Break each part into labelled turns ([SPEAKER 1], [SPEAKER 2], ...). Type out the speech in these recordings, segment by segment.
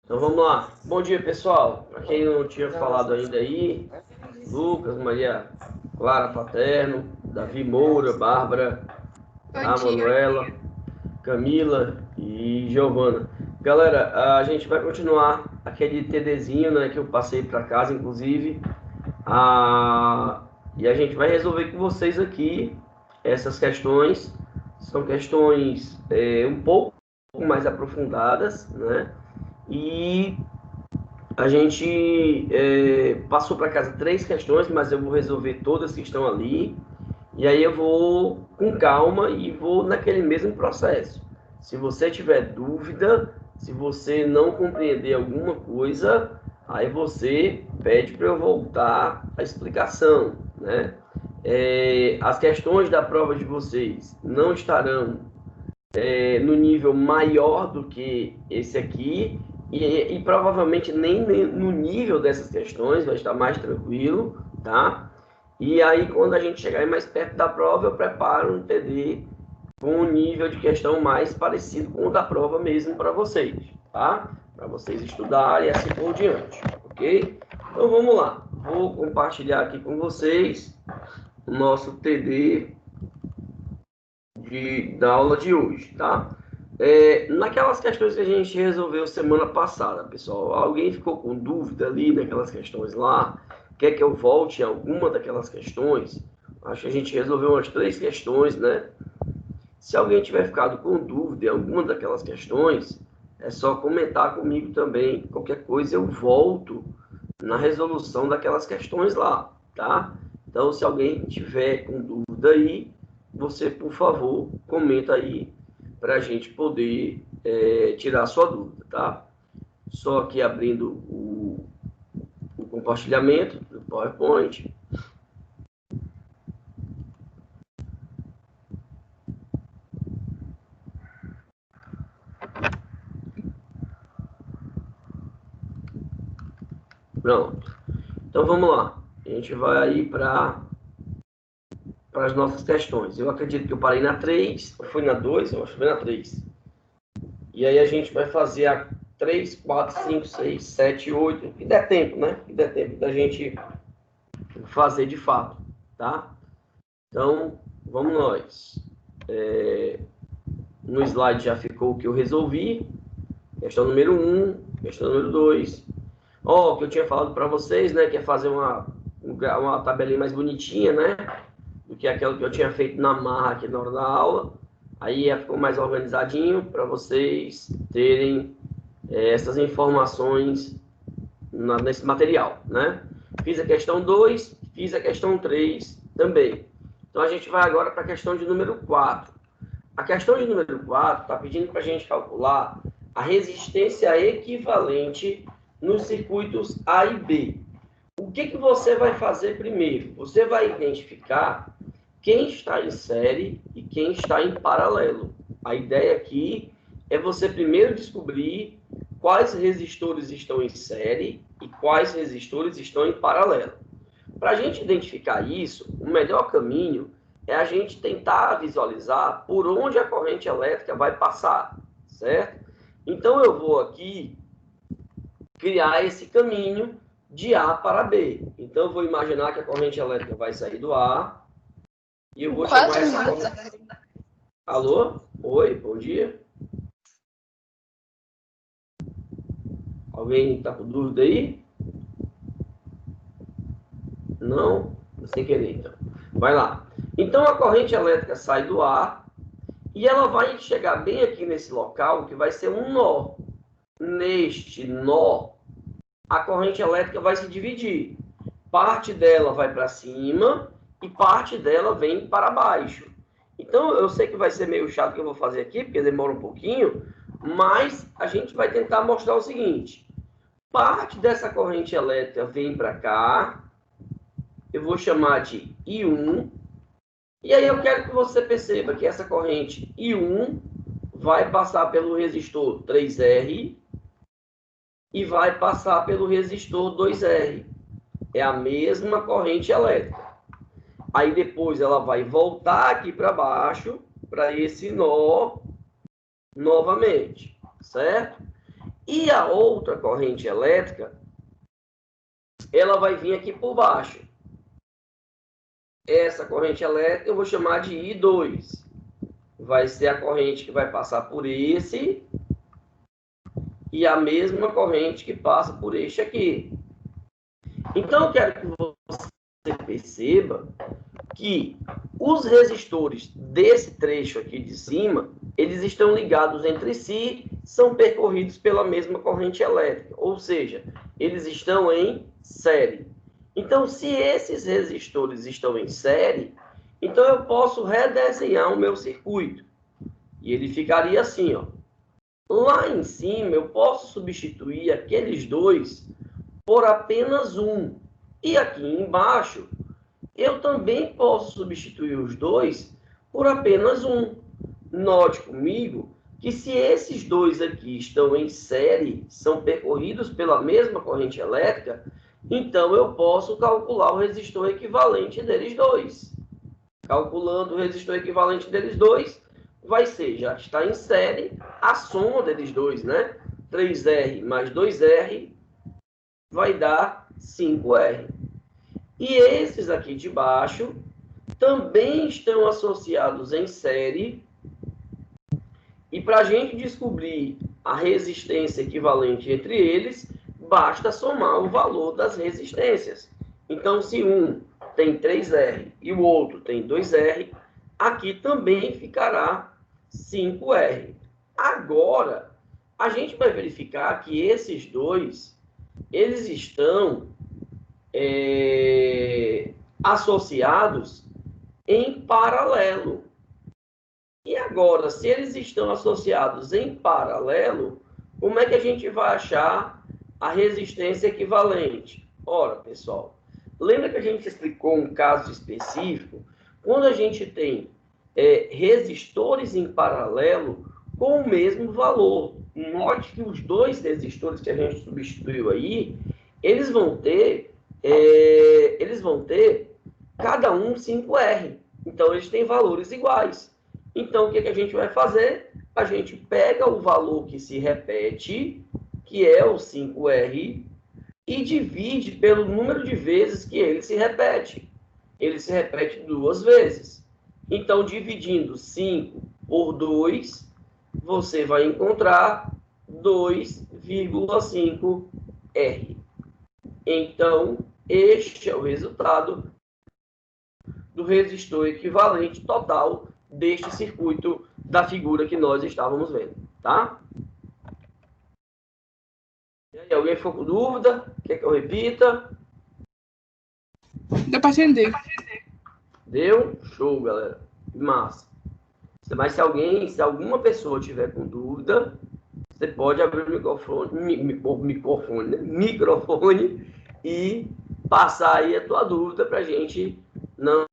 [SPEAKER 1] Então vamos lá. Bom dia, pessoal. Para quem não tinha falado ainda aí, Lucas, Maria Clara Paterno, Davi Moura, Bárbara, a Manuela, Camila e Giovana. Galera, a gente vai continuar aquele TDzinho, né, que eu passei para casa, inclusive. E a gente vai resolver com vocês aqui essas questões. São questões um pouco mais aprofundadas, né? E a gente passou para casa 3 questões, mas eu vou resolver todas que estão ali. E aí eu vou com calma e vou naquele mesmo processo. Se você tiver dúvida, se você não compreender alguma coisa, aí você pede para eu voltar a explicação, né? As questões da prova de vocês não estarão no nível maior do que esse aqui, e provavelmente nem no nível dessas questões, vai estar mais tranquilo, tá? E aí, quando a gente chegar mais perto da prova, eu preparo um TD com um nível de questão mais parecido com o da prova mesmo para vocês, tá? Para vocês estudarem e assim por diante, ok? Então, vamos lá. Vou compartilhar aqui com vocês o nosso TD da aula de hoje, tá? Naquelas questões que a gente resolveu semana passada, pessoal, alguém ficou com dúvida ali naquelas questões lá? Quer que eu volte em alguma daquelas questões? Acho que a gente resolveu umas 3 questões, né? Se alguém tiver ficado com dúvida em alguma daquelas questões, é só comentar comigo também. Qualquer coisa eu volto na resolução daquelas questões lá, tá? Então, se alguém tiver com dúvida aí, você, por favor, comenta aí para a gente poder tirar a sua dúvida, tá? Só aqui abrindo o compartilhamento do PowerPoint. Pronto. Então, vamos lá. A gente vai aí para as nossas questões. Eu acredito que eu parei na 3, ou foi na 2, eu acho que foi na 3. E aí a gente vai fazer a 3, 4, 5, 6, 7, 8, que der tempo, né? Que der tempo da gente fazer de fato, tá? Então, vamos nós. No slide já ficou o que eu resolvi. Questão número 1, questão número 2. O que eu tinha falado para vocês, né? Que é fazer uma tabelinha mais bonitinha, né? Do que aquela que eu tinha feito na marra aqui na hora da aula. Aí ficou mais organizadinho para vocês terem essas informações nesse material, né? Fiz a questão 2, fiz a questão 3 também. Então, a gente vai agora para a questão de número 4. A questão de número 4 está pedindo para a gente calcular a resistência equivalente nos circuitos A e B. O que você vai fazer primeiro? Você vai identificar quem está em série e quem está em paralelo. A ideia aqui é você primeiro descobrir quais resistores estão em série e quais resistores estão em paralelo. Para a gente identificar isso, o melhor caminho é a gente tentar visualizar por onde a corrente elétrica vai passar, certo? Então, eu vou aqui criar esse caminho de A para B. Então, eu vou imaginar que a corrente elétrica vai sair do A e eu vou chamar essa corrente... Alô? Oi, bom dia. Alguém está com dúvida aí? Não? Sem querer, então. Vai lá. Então, a corrente elétrica sai do A e ela vai chegar bem aqui nesse local, que vai ser um nó. Neste nó, a corrente elétrica vai se dividir. Parte dela vai para cima e parte dela vem para baixo. Então, eu sei que vai ser meio chato que eu vou fazer aqui, porque demora um pouquinho, mas a gente vai tentar mostrar o seguinte. Parte dessa corrente elétrica vem para cá, eu vou chamar de I1, e aí eu quero que você perceba que essa corrente I1 vai passar pelo resistor 3R e vai passar pelo resistor 2R. É a mesma corrente elétrica. Aí depois ela vai voltar aqui para baixo, para esse nó, novamente, certo? E a outra corrente elétrica, ela vai vir aqui por baixo. Essa corrente elétrica eu vou chamar de I2. Vai ser a corrente que vai passar por esse e a mesma corrente que passa por este aqui. Então, eu quero que você perceba que os resistores desse trecho aqui de cima, eles estão ligados entre si, são percorridos pela mesma corrente elétrica, ou seja, eles estão em série. Então, se esses resistores estão em série, então eu posso redesenhar o meu circuito. E ele ficaria assim, ó. Lá em cima, eu posso substituir aqueles dois por apenas um. E aqui embaixo, eu também posso substituir os dois por apenas um. Note comigo que se esses dois aqui estão em série, são percorridos pela mesma corrente elétrica, então eu posso calcular o resistor equivalente deles dois. Calculando o resistor equivalente deles dois, vai ser, já está em série, a soma deles dois, né? 3R mais 2R vai dar 5R. E esses aqui de baixo também estão associados em série. E para a gente descobrir a resistência equivalente entre eles, basta somar o valor das resistências. Então, se um tem 3R e o outro tem 2R, aqui também ficará 5R. Agora, a gente vai verificar que esses dois, eles estão associados em paralelo. E agora, se eles estão associados em paralelo, como é que a gente vai achar a resistência equivalente? Ora, pessoal, lembra que a gente explicou um caso específico? Quando a gente tem resistores em paralelo com o mesmo valor. Note que os dois resistores que a gente substituiu aí, eles vão ter cada um 5R. Então, eles têm valores iguais. Então, o que a gente vai fazer? A gente pega o valor que se repete, que é o 5R, e divide pelo número de vezes que ele se repete. Ele se repete 2 vezes. Então, dividindo 5 por 2, você vai encontrar 2,5R. Então, este é o resultado do resistor equivalente total deste circuito da figura que nós estávamos vendo, tá? E aí, alguém ficou com dúvida? Quer que eu repita?
[SPEAKER 2] Deu para entender.
[SPEAKER 1] Deu? Show, galera. Massa. Mas se alguma pessoa tiver com dúvida, você pode abrir o microfone e passar aí a tua dúvida para a gente não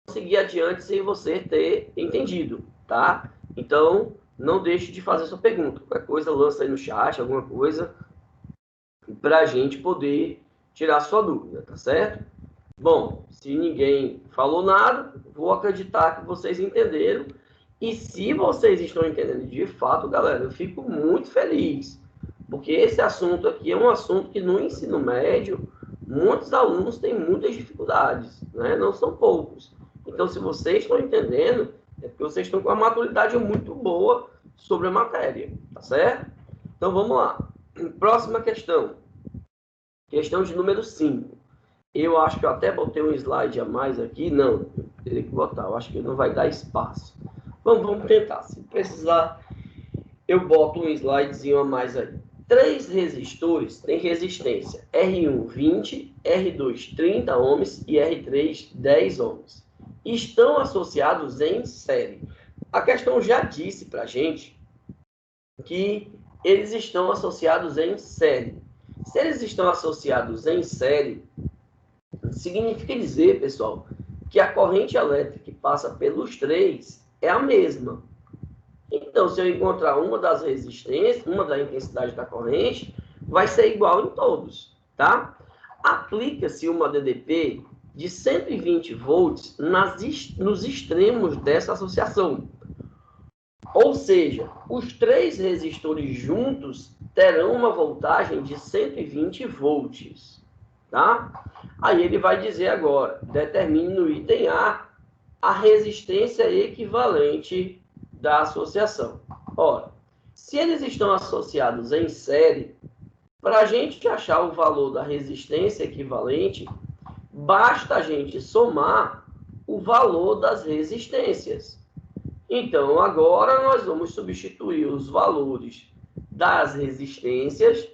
[SPEAKER 1] seguir adiante sem você ter entendido, tá? Então, não deixe de fazer sua pergunta. Qualquer coisa, lança aí no chat, alguma coisa, para a gente poder tirar sua dúvida, tá certo? Bom, se ninguém falou nada, vou acreditar que vocês entenderam. E se vocês estão entendendo de fato, galera, eu fico muito feliz. Porque esse assunto aqui é um assunto que no ensino médio, muitos alunos têm muitas dificuldades, né? Não são poucos. Então, se vocês estão entendendo, é porque vocês estão com uma maturidade muito boa sobre a matéria, tá certo? Então, vamos lá. Próxima questão. Questão de número 5. Eu acho que eu até botei um slide a mais aqui. Não, eu teria que botar. Eu acho que não vai dar espaço. Vamos tentar. Se precisar, eu boto um slidezinho a mais aí. 3 resistores têm resistência R1 20, R2 30 ohms e R3 10 ohms. Estão associados em série. A questão já disse para a gente que eles estão associados em série. Se eles estão associados em série, significa dizer, pessoal, que a corrente elétrica que passa pelos 3 é a mesma. Então, se eu encontrar uma das resistências, uma da intensidade da corrente, vai ser igual em todos, tá? Aplica-se uma DDP de 120 volts nos extremos dessa associação. Ou seja, os três resistores juntos terão uma voltagem de 120 volts, tá? Aí ele vai dizer agora, determine no item a resistência equivalente da associação. Ora, se eles estão associados em série, para a gente achar o valor da resistência equivalente, basta a gente somar o valor das resistências. Então, agora nós vamos substituir os valores das resistências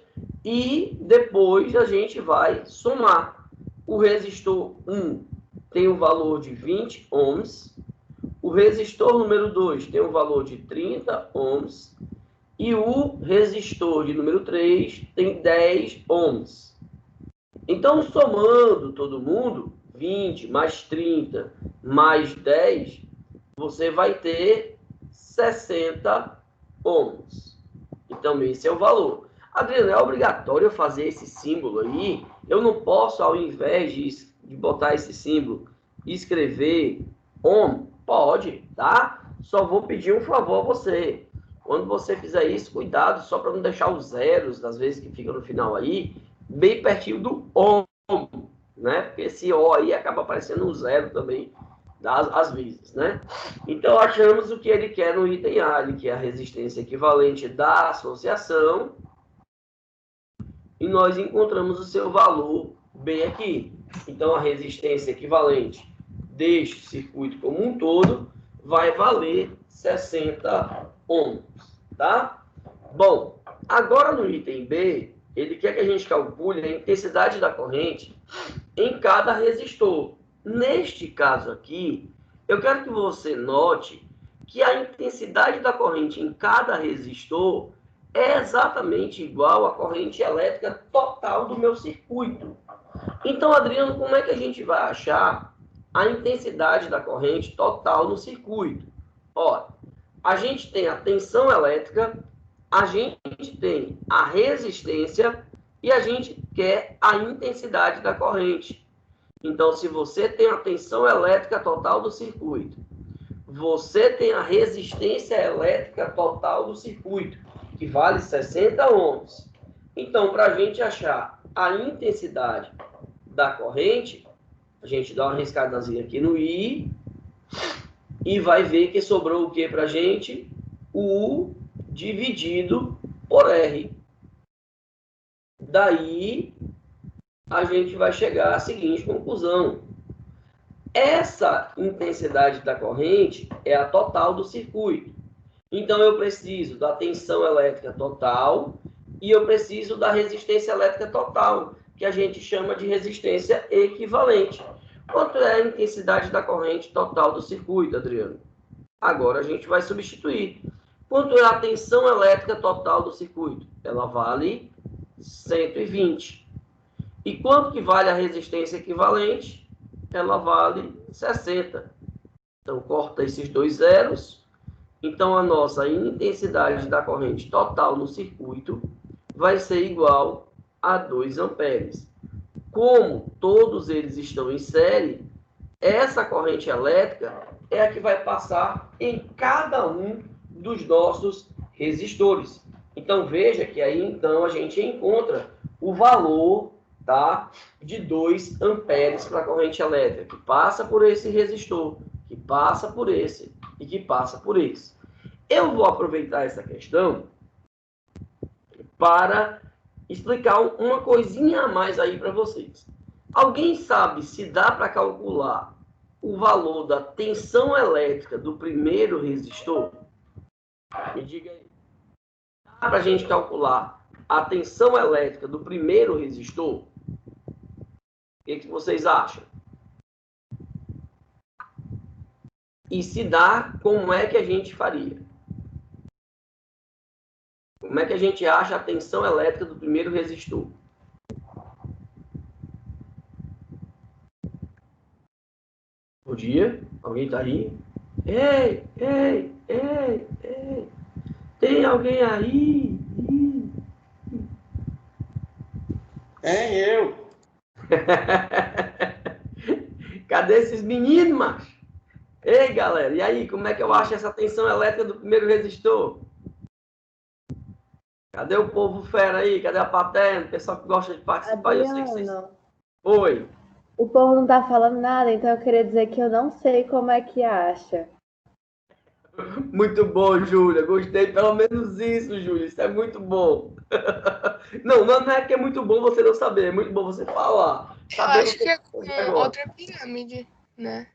[SPEAKER 1] e depois a gente vai somar. O resistor 1 tem o valor de 20 ohms, o resistor número 2 tem o valor de 30 ohms e o resistor de número 3 tem 10 ohms. Então, somando todo mundo, 20 mais 30 mais 10, você vai ter 60 ohms. Então, esse é o valor. Adriano, é obrigatório fazer esse símbolo aí? Eu não posso, ao invés de botar esse símbolo, escrever ohm? Pode, tá? Só vou pedir um favor a você. Quando você fizer isso, cuidado só para não deixar os zeros, às vezes que fica no final aí, bem pertinho do ohm, né? Porque esse O aí acaba aparecendo um zero também, às vezes, né? Então, achamos o que ele quer no item A, ele quer a resistência equivalente da associação, e nós encontramos o seu valor bem aqui. Então, a resistência equivalente deste circuito como um todo vai valer 60 ohms, tá? Bom, agora no item B, ele quer que a gente calcule a intensidade da corrente em cada resistor. Neste caso aqui, eu quero que você note que a intensidade da corrente em cada resistor é exatamente igual à corrente elétrica total do meu circuito. Então, Adriano, como é que a gente vai achar a intensidade da corrente total no circuito? Ora, a gente tem a tensão elétrica, a gente tem a resistência e a gente quer a intensidade da corrente. Então, se você tem a tensão elétrica total do circuito, você tem a resistência elétrica total do circuito, que vale 60 ohms. Então, para a gente achar a intensidade da corrente, a gente dá uma riscadazinha aqui no I e vai ver que sobrou o que para a gente? O U dividido por R. Daí, a gente vai chegar à seguinte conclusão. Essa intensidade da corrente é a total do circuito. Então, eu preciso da tensão elétrica total e eu preciso da resistência elétrica total, que a gente chama de resistência equivalente. Quanto é a intensidade da corrente total do circuito, Adriano? Agora a gente vai substituir. Quanto é a tensão elétrica total do circuito? Ela vale 120. E quanto que vale a resistência equivalente? Ela vale 60. Então, corta esses dois zeros. Então, a nossa intensidade da corrente total no circuito vai ser igual a 2 amperes. Como todos eles estão em série, essa corrente elétrica é a que vai passar em cada um dos nossos resistores. Então, veja que aí, então, a gente encontra o valor, tá, de 2 amperes para a corrente elétrica, que passa por esse resistor, que passa por esse e que passa por esse. Eu vou aproveitar essa questão para explicar uma coisinha a mais aí para vocês. Alguém sabe se dá para calcular o valor da tensão elétrica do primeiro resistor? Me diga aí. Dá para a gente calcular a tensão elétrica do primeiro resistor? O que vocês acham? E se dá, como é que a gente faria? Como é que a gente acha a tensão elétrica do primeiro resistor? Bom dia, alguém está aí? Ei, ei, ei, ei, tem alguém aí?
[SPEAKER 2] É eu.
[SPEAKER 1] Cadê esses meninos, macho? Ei, galera, e aí, como é que eu acho essa tensão elétrica do primeiro resistor? Cadê o povo fera aí? Cadê a plateia? O pessoal que gosta de participar, eu sei que vocês...
[SPEAKER 3] Adriano,
[SPEAKER 1] Oi.
[SPEAKER 3] o povo não tá falando nada, então eu queria dizer que eu não sei como é que acha.
[SPEAKER 1] Muito bom, Júlia. Gostei pelo menos isso, Júlia. Isso é muito bom. Não, não é que é muito bom você não saber, é muito bom você falar.
[SPEAKER 4] Eu
[SPEAKER 1] Saber
[SPEAKER 4] acho que é com
[SPEAKER 1] agora.
[SPEAKER 4] outra pirâmide, né?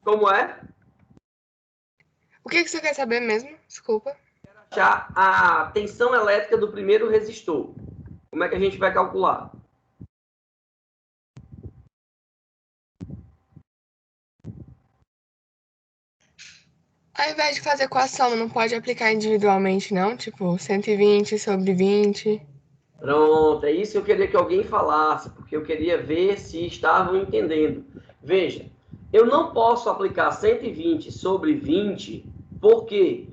[SPEAKER 1] Como é?
[SPEAKER 4] O que você quer saber mesmo? Desculpa.
[SPEAKER 1] Achar a tensão elétrica do primeiro resistor. Como é que a gente vai calcular?
[SPEAKER 4] Ao invés de fazer com a soma, não pode aplicar individualmente, não? Tipo, 120 sobre 20.
[SPEAKER 1] Pronto, é isso que eu queria que alguém falasse, porque eu queria ver se estavam entendendo. Veja, eu não posso aplicar 120 sobre 20, porque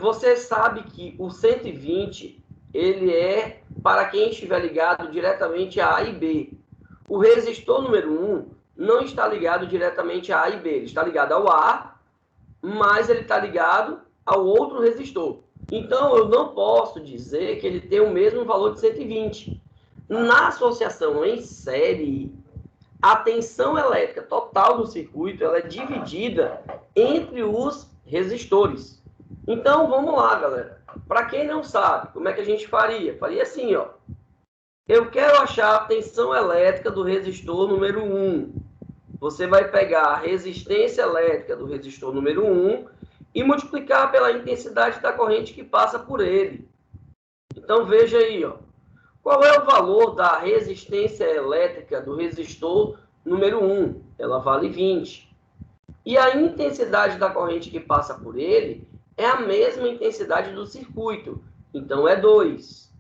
[SPEAKER 1] você sabe que o 120 ele é para quem estiver ligado diretamente a A e B. O resistor número 1 não está ligado diretamente a A e B, ele está ligado ao A, mas ele está ligado ao outro resistor. Então, eu não posso dizer que ele tem o mesmo valor de 120. Na associação em série, a tensão elétrica total do circuito ela é dividida entre os resistores. Então, vamos lá, galera. Para quem não sabe, como é que a gente faria? Faria assim, ó. Eu quero achar a tensão elétrica do resistor número 1. Você vai pegar a resistência elétrica do resistor número 1 e multiplicar pela intensidade da corrente que passa por ele. Então, veja aí, ó. Qual é o valor da resistência elétrica do resistor número 1? Ela vale 20. E a intensidade da corrente que passa por ele é a mesma intensidade do circuito. Então, é 2.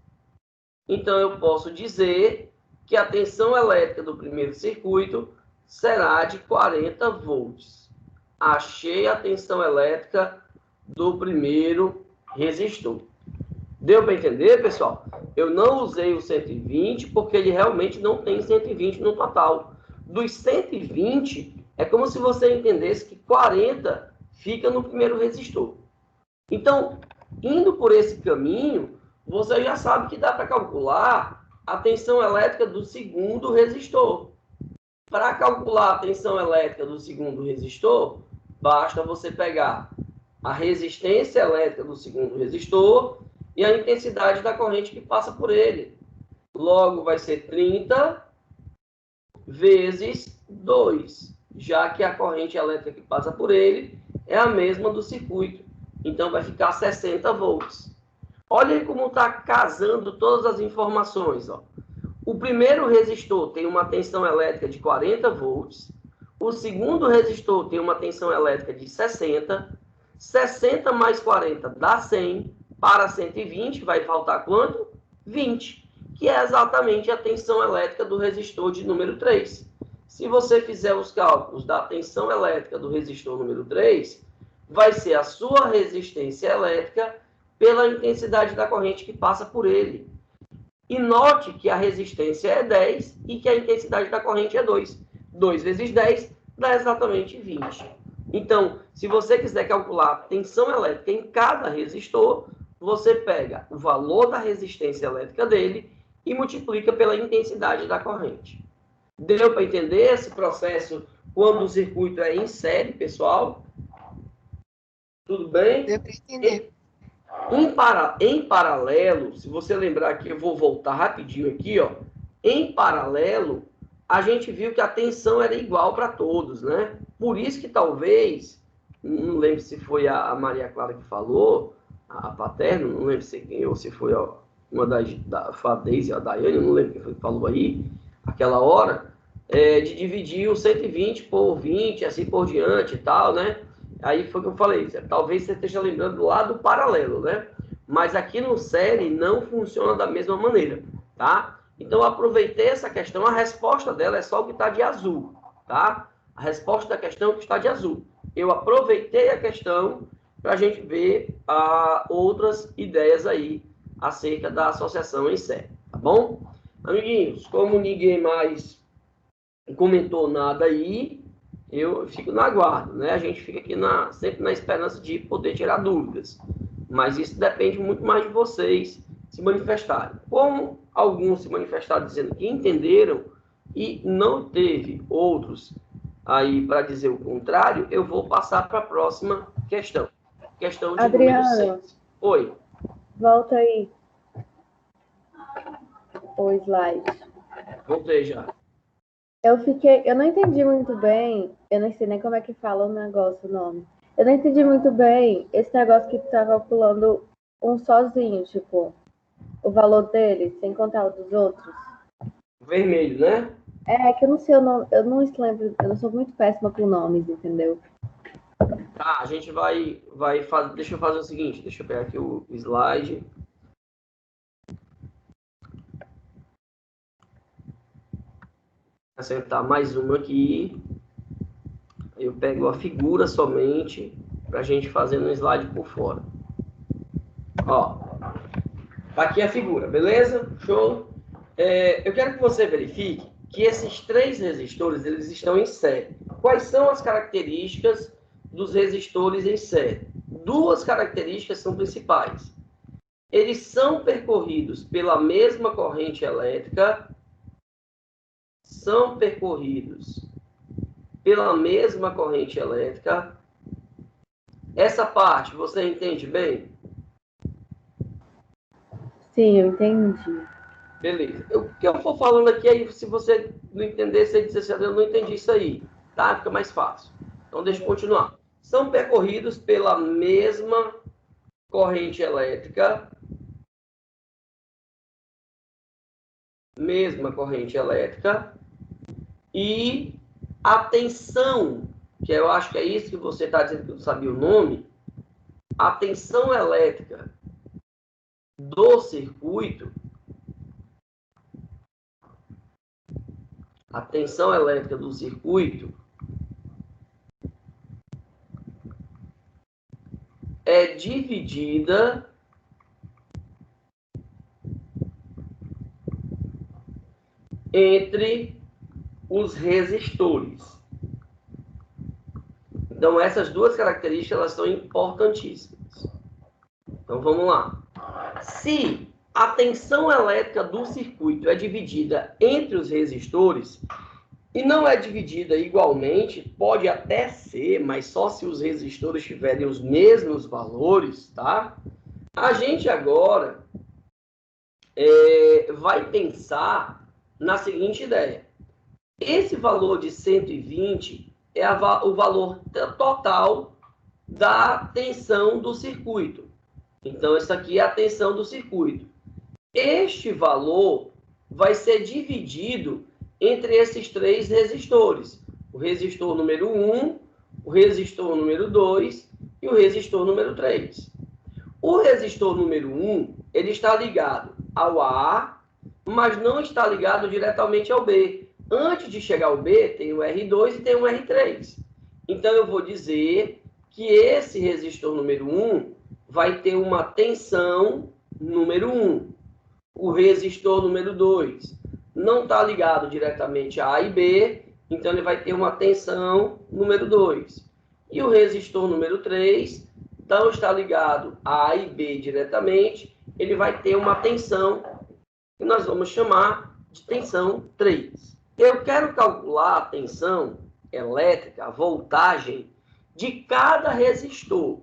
[SPEAKER 1] Então, eu posso dizer que a tensão elétrica do primeiro circuito será de 40 volts. Achei a tensão elétrica do primeiro resistor. Deu para entender, pessoal? Eu não usei o 120 porque ele realmente não tem 120 no total. Dos 120, é como se você entendesse que 40 fica no primeiro resistor. Então, indo por esse caminho, você já sabe que dá para calcular a tensão elétrica do segundo resistor. Para calcular a tensão elétrica do segundo resistor, basta você pegar a resistência elétrica do segundo resistor e a intensidade da corrente que passa por ele. Logo, vai ser 30 vezes 2, já que a corrente elétrica que passa por ele é a mesma do circuito. Então, vai ficar 60 volts. Olha aí como está casando todas as informações, ó. O primeiro resistor tem uma tensão elétrica de 40 volts. O segundo resistor tem uma tensão elétrica de 60. 60 mais 40 dá 100. Para 120 vai faltar quanto? 20. Que é exatamente a tensão elétrica do resistor de número 3. Se você fizer os cálculos da tensão elétrica do resistor número 3, vai ser a sua resistência elétrica pela intensidade da corrente que passa por ele. E note que a resistência é 10 e que a intensidade da corrente é 2. 2 vezes 10 dá exatamente 20. Então, se você quiser calcular a tensão elétrica em cada resistor, você pega o valor da resistência elétrica dele e multiplica pela intensidade da corrente. Deu para entender esse processo quando o circuito é em série, pessoal? Tudo bem?
[SPEAKER 4] Deu para entender.
[SPEAKER 1] Em paralelo, se você lembrar aqui, eu vou voltar rapidinho aqui, ó. Em paralelo, a gente viu que a tensão era igual para todos, né? Por isso que talvez, não lembro se foi a Maria Clara que falou, a Paterno, não lembro se quem ou se foi uma da Fadez e a Daiane, não lembro quem foi que falou aí, aquela hora, de dividir o 120 por 20, assim por diante e tal, né? Aí foi o que eu falei, talvez você esteja lembrando lá do paralelo, né? Mas aqui no série não funciona da mesma maneira, tá? Então, eu aproveitei essa questão, a resposta dela é só o que está de azul, tá? A resposta da questão é o que está de azul. Eu aproveitei a questão para a gente ver outras ideias aí acerca da associação em série, tá bom? Amiguinhos, como ninguém mais comentou nada aí, eu fico no aguardo, né? A gente fica aqui sempre na esperança de poder tirar dúvidas. Mas isso depende muito mais de vocês se manifestarem. Como alguns se manifestaram dizendo que entenderam e não teve outros aí para dizer o contrário, eu vou passar para a próxima questão. Questão de
[SPEAKER 3] Adriano,
[SPEAKER 1] número 6. Oi.
[SPEAKER 3] Volta aí. O slide.
[SPEAKER 1] Voltei já.
[SPEAKER 3] Eu não entendi muito bem, eu não sei nem como é que fala o negócio, o nome. Eu não entendi muito bem esse negócio que tu tá calculando um sozinho, tipo, o valor dele, sem contar o dos outros.
[SPEAKER 1] Vermelho, né?
[SPEAKER 3] É que eu não sei o nome, eu não lembro, eu sou muito péssima com nomes, entendeu?
[SPEAKER 1] Tá, a gente vai fazer. Deixa eu fazer o seguinte, deixa eu pegar aqui o slide. Acertar mais uma aqui. Eu pego a figura somente para a gente fazer no slide por fora. Ó, tá aqui a figura, beleza? Show? Eu quero que você verifique que esses 3 resistores eles estão em série. Quais são as características dos resistores em série? 2 características são principais. Eles são percorridos pela mesma corrente elétrica. São percorridos pela mesma corrente elétrica. Essa parte você entende bem?
[SPEAKER 3] Sim, eu entendi.
[SPEAKER 1] Beleza. O que eu for falando aqui, aí se você não entender, você diz assim, eu não entendi isso aí, tá? Fica mais fácil. Então, deixa eu continuar. São percorridos pela mesma corrente elétrica. Mesma corrente elétrica. E a tensão, que eu acho que é isso que você está dizendo que eu não sabia o nome, a tensão elétrica do circuito, a tensão elétrica do circuito é dividida entre os resistores. Então, essas 2 características elas são importantíssimas. Então, vamos lá. Se a tensão elétrica do circuito é dividida entre os resistores, e não é dividida igualmente, pode até ser, mas só se os resistores tiverem os mesmos valores, tá? A gente agora vai pensar na seguinte ideia. Esse valor de 120 é o valor total da tensão do circuito. Então, isso aqui é a tensão do circuito. Este valor vai ser dividido entre esses 3 resistores. O resistor número 1, o resistor número 2 e o resistor número 3. O resistor número 1, ele está ligado ao A, mas não está ligado diretamente ao B. Antes de chegar ao B, tem o R2 e tem o R3. Então, eu vou dizer que esse resistor número 1 vai ter uma tensão número 1. O resistor número 2 não está ligado diretamente a A e B, então ele vai ter uma tensão número 2. E o resistor número 3 não está ligado a A e B diretamente, ele vai ter uma tensão que nós vamos chamar de tensão 3. Eu quero calcular a tensão elétrica, a voltagem de cada resistor.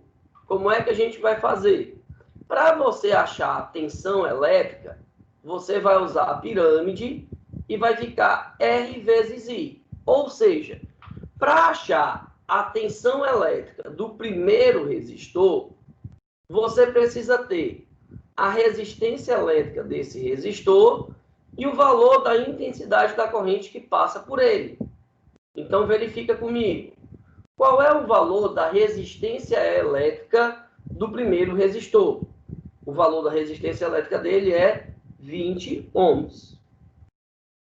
[SPEAKER 1] Como é que a gente vai fazer? Para você achar a tensão elétrica, você vai usar a pirâmide e vai ficar R vezes I. Ou seja, para achar a tensão elétrica do primeiro resistor, você precisa ter a resistência elétrica desse resistor e o valor da intensidade da corrente que passa por ele. Então, verifica comigo. Qual é o valor da resistência elétrica do primeiro resistor? O valor da resistência elétrica dele é 20 ohms.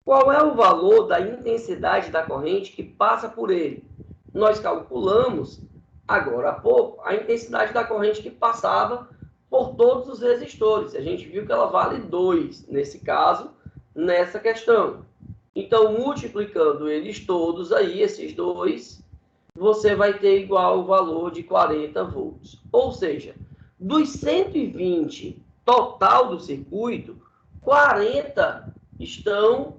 [SPEAKER 1] Qual é o valor da intensidade da corrente que passa por ele? Nós calculamos, agora há pouco, a intensidade da corrente que passava por todos os resistores. A gente viu que ela vale 2, nesse caso, nessa questão. Então, multiplicando eles todos aí, esses 2, você vai ter igual o valor de 40 volts. Ou seja, dos 120 total do circuito, 40 estão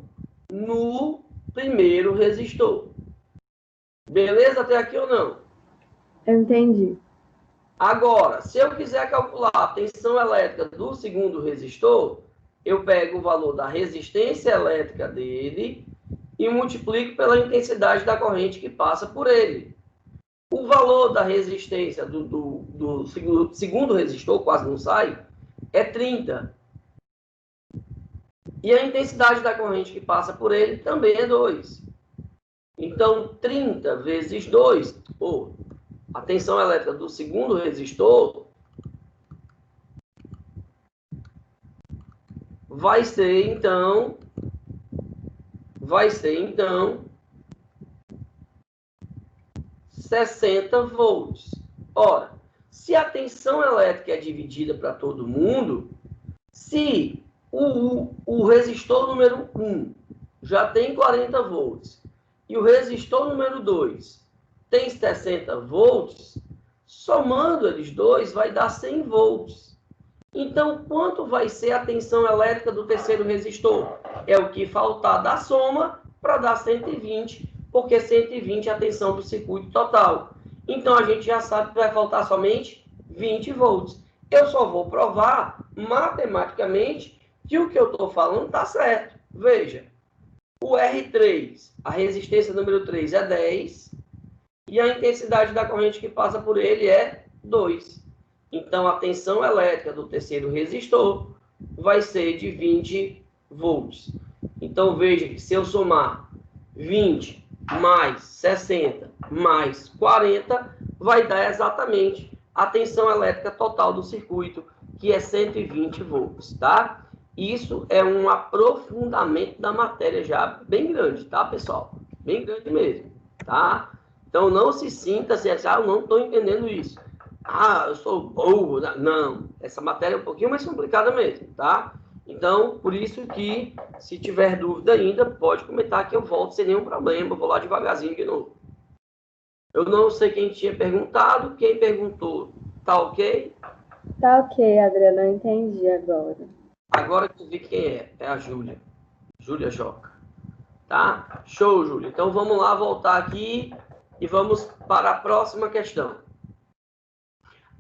[SPEAKER 1] no primeiro resistor. Beleza até aqui ou não?
[SPEAKER 3] Eu entendi.
[SPEAKER 1] Agora, se eu quiser calcular a tensão elétrica do segundo resistor, eu pego o valor da resistência elétrica dele e multiplico pela intensidade da corrente que passa por ele. O valor da resistência do segundo resistor, quase não sai, é 30. E a intensidade da corrente que passa por ele também é 2. Então, 30 vezes 2, a tensão elétrica do segundo resistor vai ser, então, 60 volts. Ora, se a tensão elétrica é dividida para todo mundo, se o resistor número 1 já tem 40 volts e o resistor número 2 tem 60 volts, somando eles dois vai dar 100 volts. Então, quanto vai ser a tensão elétrica do terceiro resistor? É o que faltar da soma para dar 120, porque 120 é a tensão do circuito total. Então, a gente já sabe que vai faltar somente 20 volts. Eu só vou provar matematicamente que o que eu estou falando está certo. Veja, o R3, a resistência número 3 é 10, e a intensidade da corrente que passa por ele é 2. Então, a tensão elétrica do terceiro resistor vai ser de 20 volts. Então, veja que se eu somar 20 mais 60 mais 40, vai dar exatamente a tensão elétrica total do circuito, que é 120 volts, tá? Isso é um aprofundamento da matéria já bem grande, tá, pessoal? Bem grande mesmo, tá? Então, não se sinta assim, eu não estou entendendo isso. Eu sou burro. Não, essa matéria é um pouquinho mais complicada mesmo, tá? Então, por isso que, se tiver dúvida ainda, pode comentar que eu volto sem nenhum problema. Eu vou lá devagarzinho de novo. Eu não sei quem tinha perguntado. Quem perguntou, tá ok?
[SPEAKER 3] Tá ok, Adriana, eu entendi agora.
[SPEAKER 1] Agora que eu vi quem é. É a Júlia. Júlia Joca. Tá? Show, Júlia. Então, vamos lá voltar aqui e vamos para a próxima questão.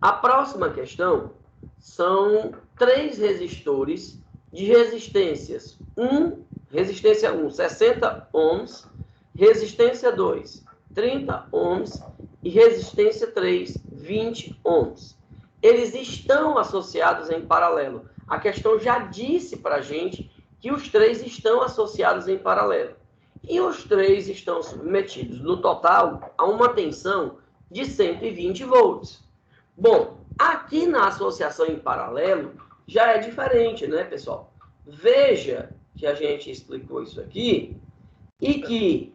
[SPEAKER 1] A próxima questão são 3 resistores de resistências. Resistência 1, 60 ohms, resistência 2, 30 ohms e resistência 3, 20 ohms. Eles estão associados em paralelo. A questão já disse para a gente que os 3 estão associados em paralelo. E os 3 estão submetidos, no total, a uma tensão de 120 volts. Bom, aqui na associação em paralelo já é diferente, né, pessoal? Veja que a gente explicou isso aqui e que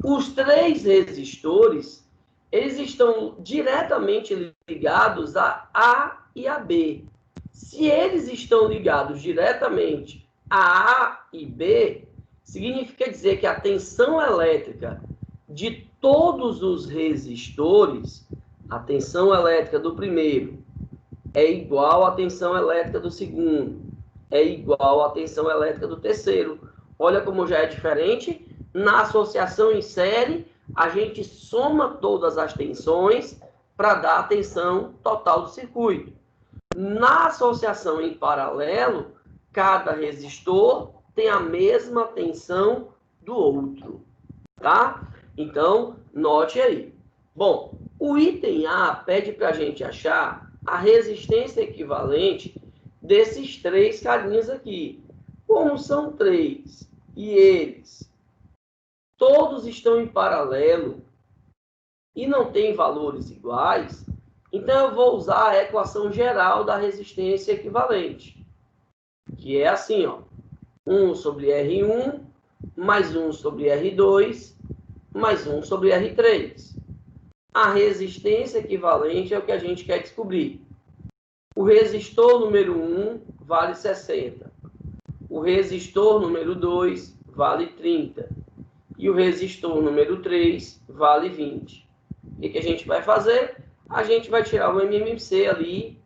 [SPEAKER 1] os 3 resistores, eles estão diretamente ligados a A e a B. Se eles estão ligados diretamente a A e B, significa dizer que a tensão elétrica de todos os resistores, a tensão elétrica do primeiro é igual à tensão elétrica do segundo, é igual à tensão elétrica do terceiro. Olha como já é diferente. Na associação em série, a gente soma todas as tensões para dar a tensão total do circuito. Na associação em paralelo, cada resistor tem a mesma tensão do outro, tá? Então, note aí. Bom, o item A pede para a gente achar a resistência equivalente desses 3 carinhas aqui. Como são 3 e eles todos estão em paralelo e não têm valores iguais, então eu vou usar a equação geral da resistência equivalente, que é assim, ó, 1 sobre R1 mais 1 sobre R2 mais 1 sobre R3. A resistência equivalente é o que a gente quer descobrir. O resistor número 1 vale 60. O resistor número 2 vale 30. E o resistor número 3 vale 20. o que a gente vai fazer? A gente vai tirar o MMC ali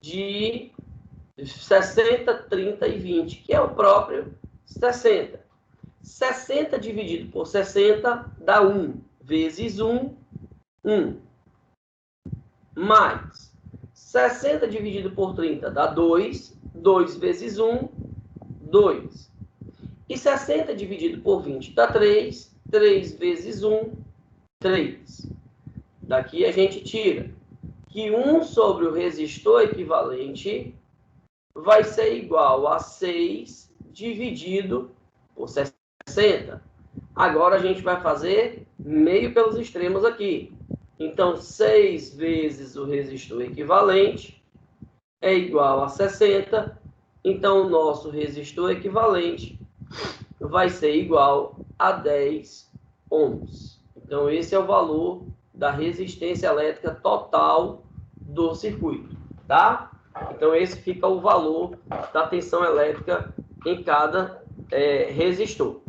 [SPEAKER 1] de 60, 30 e 20, que é o próprio 60. 60 dividido por 60 dá 1, vezes 1, 1. Mais 60 dividido por 30 dá 2, 2 vezes 1, 2. E 60 dividido por 20 dá 3, 3 vezes 1, 3. Daqui a gente tira que 1 sobre o resistor equivalente vai ser igual a 6 dividido por 60. Agora a gente vai fazer meio pelos extremos aqui. Então, 6 vezes o resistor equivalente é igual a 60. Então, o nosso resistor equivalente vai ser igual a 10 ohms. Então, esse é o valor da resistência elétrica total do circuito, tá? Então, esse fica o valor da tensão elétrica em cada resistor.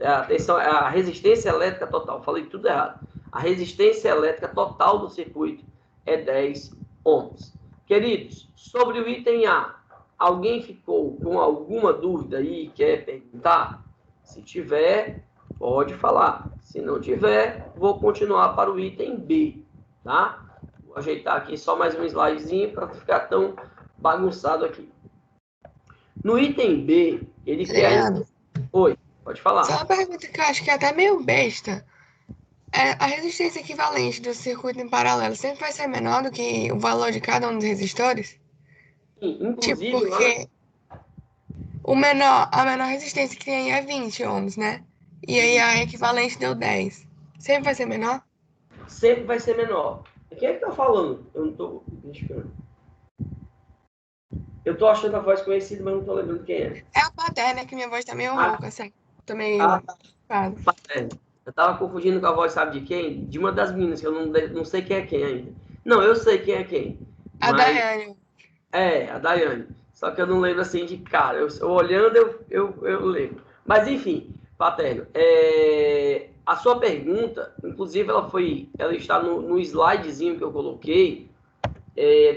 [SPEAKER 1] A resistência elétrica total, falei tudo errado. A resistência elétrica total do circuito é 10 ohms. Queridos, sobre o item A, alguém ficou com alguma dúvida aí e quer perguntar? Se tiver, pode falar. Se não tiver, vou continuar para o item B, tá? Vou ajeitar aqui só mais um slidezinho para não ficar tão bagunçado aqui. No item B, ele quer... Oi, pode falar.
[SPEAKER 4] Só uma pergunta que eu acho que é até meio besta. A resistência equivalente do circuito em paralelo sempre vai ser menor do que o valor de cada um dos resistores?
[SPEAKER 1] Inclusive,
[SPEAKER 4] Tipo, porque a menor resistência que tem aí é 20 ohms, né? E aí a equivalente deu 10. Sempre vai ser menor?
[SPEAKER 1] Sempre vai ser menor. Quem é que tá falando? Eu não tô... Eu tô achando a voz conhecida, mas não tô lembrando quem é.
[SPEAKER 4] É a Paterna, que minha voz tá meio rouca, certo? Tô meio...
[SPEAKER 1] Eu tava confundindo com a voz, sabe de quem? De uma das meninas, que eu não sei quem é quem ainda. Não, eu sei quem é quem.
[SPEAKER 4] A Daiane.
[SPEAKER 1] A Daiane. Só que eu não lembro assim de cara. Eu olhando, eu lembro. Mas enfim, Paterno. A sua pergunta, inclusive, ela está no slidezinho que eu coloquei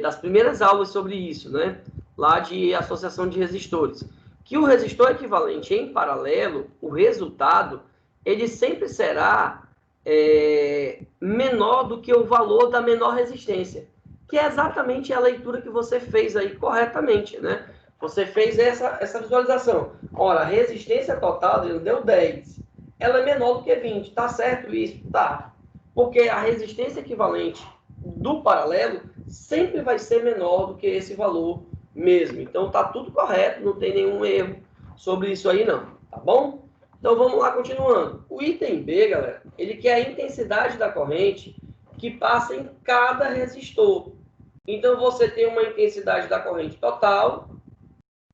[SPEAKER 1] das primeiras aulas sobre isso, né? Lá de associação de resistores. Que o resistor equivalente em paralelo, o resultado, ele sempre será menor do que o valor da menor resistência, que é exatamente a leitura que você fez aí corretamente, né? Você fez essa visualização. Ora, a resistência total dele deu 10. Ela é menor do que 20. Tá certo isso? Tá. Porque a resistência equivalente do paralelo sempre vai ser menor do que esse valor mesmo. Então, tá tudo correto, não tem nenhum erro sobre isso aí, não. Tá bom? Então, vamos lá, continuando. O item B, galera, ele quer a intensidade da corrente que passa em cada resistor. Então, você tem uma intensidade da corrente total,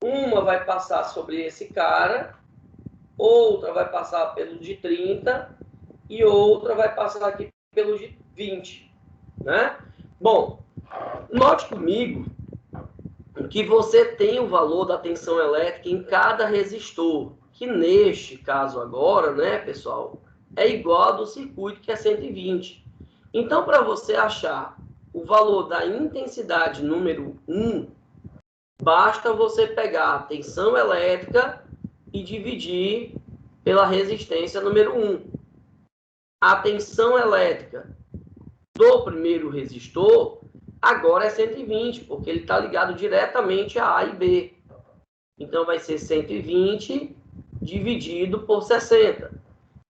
[SPEAKER 1] uma vai passar sobre esse cara, outra vai passar pelo de 30 e outra vai passar aqui pelo de 20, né? Bom, note comigo que você tem o valor da tensão elétrica em cada resistor, que neste caso agora, né, pessoal, é igual ao do circuito, que é 120. Então, para você achar o valor da intensidade número 1, basta você pegar a tensão elétrica e dividir pela resistência número 1. A tensão elétrica do primeiro resistor agora é 120, porque ele está ligado diretamente a A e B. Então, vai ser 120 dividido por 60.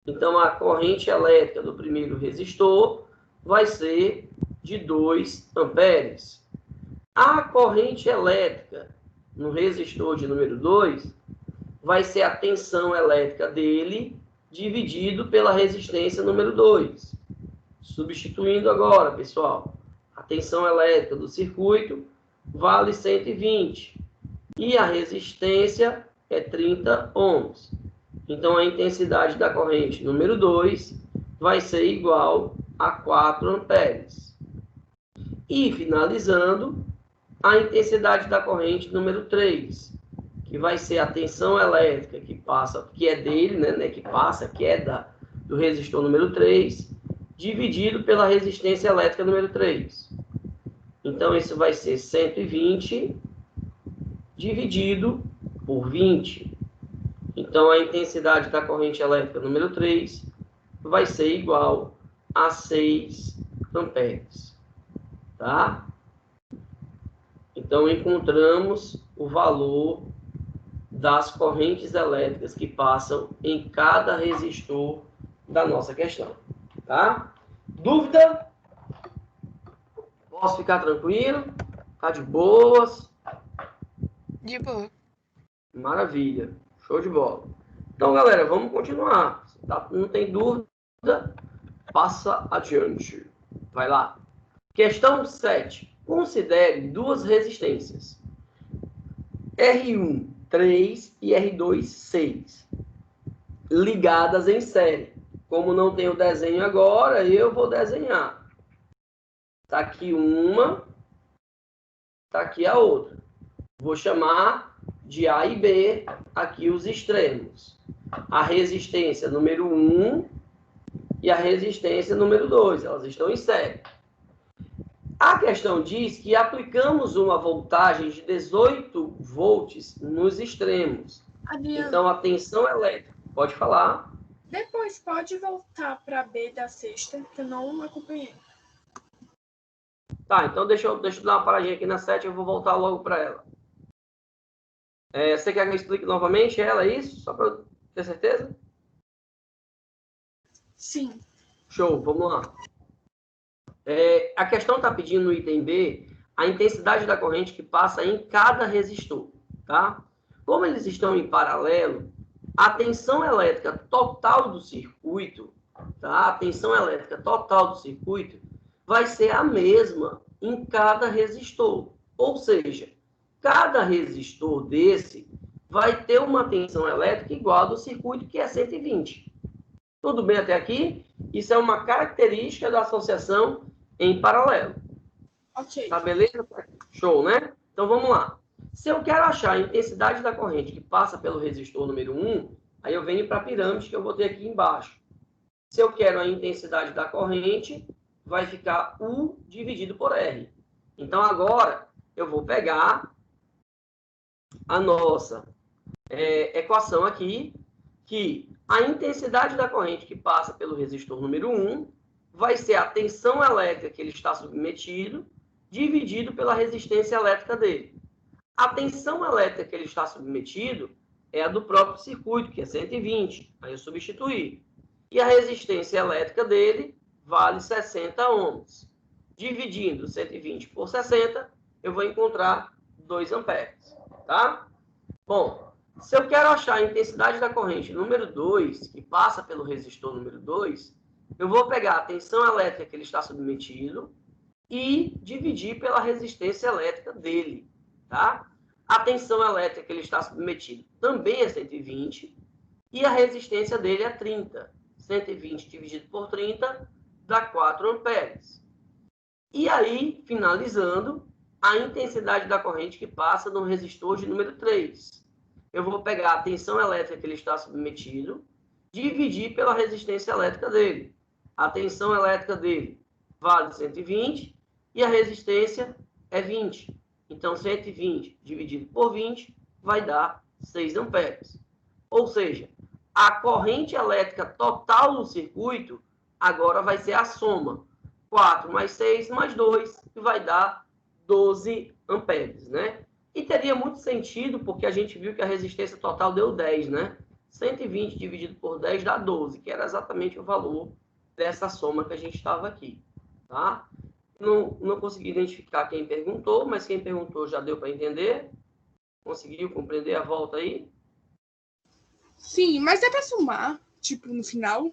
[SPEAKER 1] Então, a corrente elétrica do primeiro resistor vai ser de 2 amperes. A corrente elétrica no resistor de número 2 vai ser a tensão elétrica dele dividido pela resistência número 2. Substituindo agora, pessoal, a tensão elétrica do circuito vale 120 e a resistência é 30 ohms. Então, a intensidade da corrente número 2 vai ser igual a 4 amperes. E, finalizando, a intensidade da corrente número 3, que vai ser a tensão elétrica que passa, que é dele, né, que passa, que é do resistor número 3, dividido pela resistência elétrica número 3. Então, isso vai ser 120 dividido por 20. Então, a intensidade da corrente elétrica número 3 vai ser igual a 6 amperes. Tá? Então, encontramos o valor das correntes elétricas que passam em cada resistor da nossa questão. Tá? Dúvida? Posso ficar tranquilo? Tá de boas?
[SPEAKER 4] De boa.
[SPEAKER 1] Maravilha. Show de bola. Então, galera, vamos continuar. Tá? Não tem dúvida? Passa adiante. Vai lá. Questão 7. Considere duas resistências. R1, 3 e R2, 6. Ligadas em série. Como não tem o desenho agora, eu vou desenhar. Tá aqui uma, tá aqui a outra. Vou chamar de A e B aqui os extremos. A resistência número 1 e a resistência número 2. Elas estão em série. A questão diz que aplicamos uma voltagem de 18 volts nos extremos.
[SPEAKER 5] Adriano,
[SPEAKER 1] Então, a tensão elétrica... Pode falar.
[SPEAKER 5] depois pode voltar para B da sexta, que eu não acompanhei.
[SPEAKER 1] Tá, então deixa eu dar uma paradinha aqui na 7, eu vou voltar logo para ela. Você quer que eu explique novamente ela, é isso? Só para eu ter certeza?
[SPEAKER 5] Sim.
[SPEAKER 1] Show, vamos lá. A questão está pedindo no item B a intensidade da corrente que passa em cada resistor, tá? Como eles estão em paralelo, a tensão elétrica total do circuito, tá? A tensão elétrica total do circuito vai ser a mesma em cada resistor. Ou seja, cada resistor desse vai ter uma tensão elétrica igual a do circuito, que é 120. Tudo bem até aqui? Isso é uma característica da associação em paralelo.
[SPEAKER 5] Ok.
[SPEAKER 1] Tá beleza? Show, né? Então vamos lá. Se eu quero achar a intensidade da corrente que passa pelo resistor número 1, aí eu venho para a pirâmide que eu botei aqui embaixo. Se eu quero a intensidade da corrente, vai ficar U dividido por R. Então agora eu vou pegar a nossa equação aqui, que a intensidade da corrente que passa pelo resistor número 1 vai ser a tensão elétrica que ele está submetido, dividido pela resistência elétrica dele. A tensão elétrica que ele está submetido é a do próprio circuito, que é 120. Aí eu substituí. E a resistência elétrica dele vale 60 ohms. Dividindo 120 por 60, eu vou encontrar 2 amperes. Tá? Bom, se eu quero achar a intensidade da corrente número 2, que passa pelo resistor número 2, eu vou pegar a tensão elétrica que ele está submetido e dividir pela resistência elétrica dele. Tá? A tensão elétrica que ele está submetido também é 120 e a resistência dele é 30. 120 dividido por 30 dá 4 amperes. E aí, finalizando, a intensidade da corrente que passa no resistor de número 3. Eu vou pegar a tensão elétrica que ele está submetido, dividir pela resistência elétrica dele. A tensão elétrica dele vale 120 e a resistência é 20. Então, 120 dividido por 20 vai dar 6 amperes. Ou seja, a corrente elétrica total do circuito agora vai ser a soma. 4 mais 6 mais 2, que vai dar 12 amperes, né? E teria muito sentido, porque a gente viu que a resistência total deu 10, né? 120 dividido por 10 dá 12, que era exatamente o valor dessa soma que a gente estava aqui, tá? Não consegui identificar quem perguntou, mas quem perguntou já deu para entender? Conseguiu compreender a volta aí?
[SPEAKER 5] Sim, mas é para somar, tipo, no final?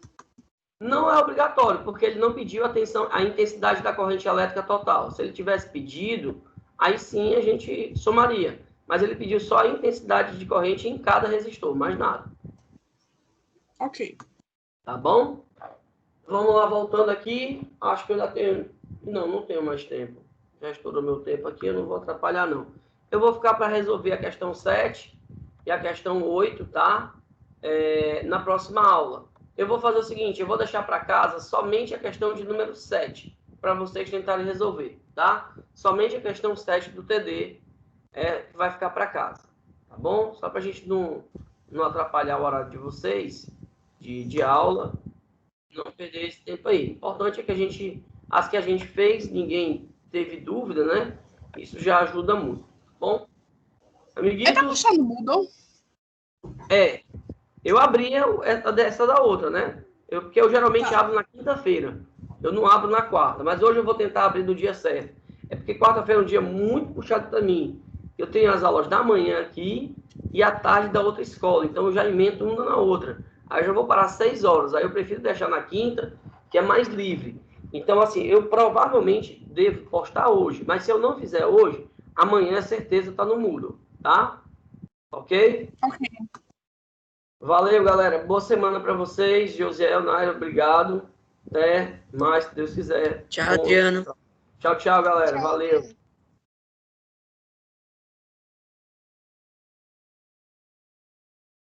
[SPEAKER 1] Não é obrigatório, porque ele não pediu a intensidade da corrente elétrica total. Se ele tivesse pedido, aí sim a gente somaria. Mas ele pediu só a intensidade de corrente em cada resistor, mais nada.
[SPEAKER 5] Ok.
[SPEAKER 1] Tá bom? Vamos lá, voltando aqui. Acho que eu ainda tenho... Não tenho mais tempo. Já estourou meu tempo aqui, eu não vou atrapalhar, não. Eu vou ficar para resolver a questão 7 e a questão 8, tá? Na próxima aula. eu vou fazer o seguinte, eu vou deixar para casa somente a questão de número 7, para vocês tentarem resolver, tá? Somente a questão 7 do TD vai ficar para casa, tá bom? Só para a gente não atrapalhar o horário de vocês, de aula, não perder esse tempo aí. O importante é que as que a gente fez, ninguém teve dúvida, né? Isso já ajuda muito, tá bom? Amiguitos...
[SPEAKER 4] Tá puxando mudou?
[SPEAKER 1] Eu abri essa da outra, né? Porque eu geralmente abro na quinta-feira. Eu não abro na quarta, mas hoje eu vou tentar abrir no dia certo. É porque quarta-feira é um dia muito puxado para mim. Eu tenho as aulas da manhã aqui e à tarde da outra escola. Então eu já emendo uma na outra. Aí eu já vou parar 6 horas. Aí eu prefiro deixar na quinta, que é mais livre. Então, assim, eu provavelmente devo postar hoje. Mas se eu não fizer hoje, amanhã é certeza tá no Moodle, tá? Ok?
[SPEAKER 4] Ok.
[SPEAKER 1] Valeu, galera. Boa semana para vocês. Josiel, Naira, obrigado. Até mais, se Deus quiser.
[SPEAKER 2] Tchau, Adriano.
[SPEAKER 1] Tchau, tchau, galera.
[SPEAKER 4] Tchau,
[SPEAKER 1] Valeu.
[SPEAKER 4] Adriano.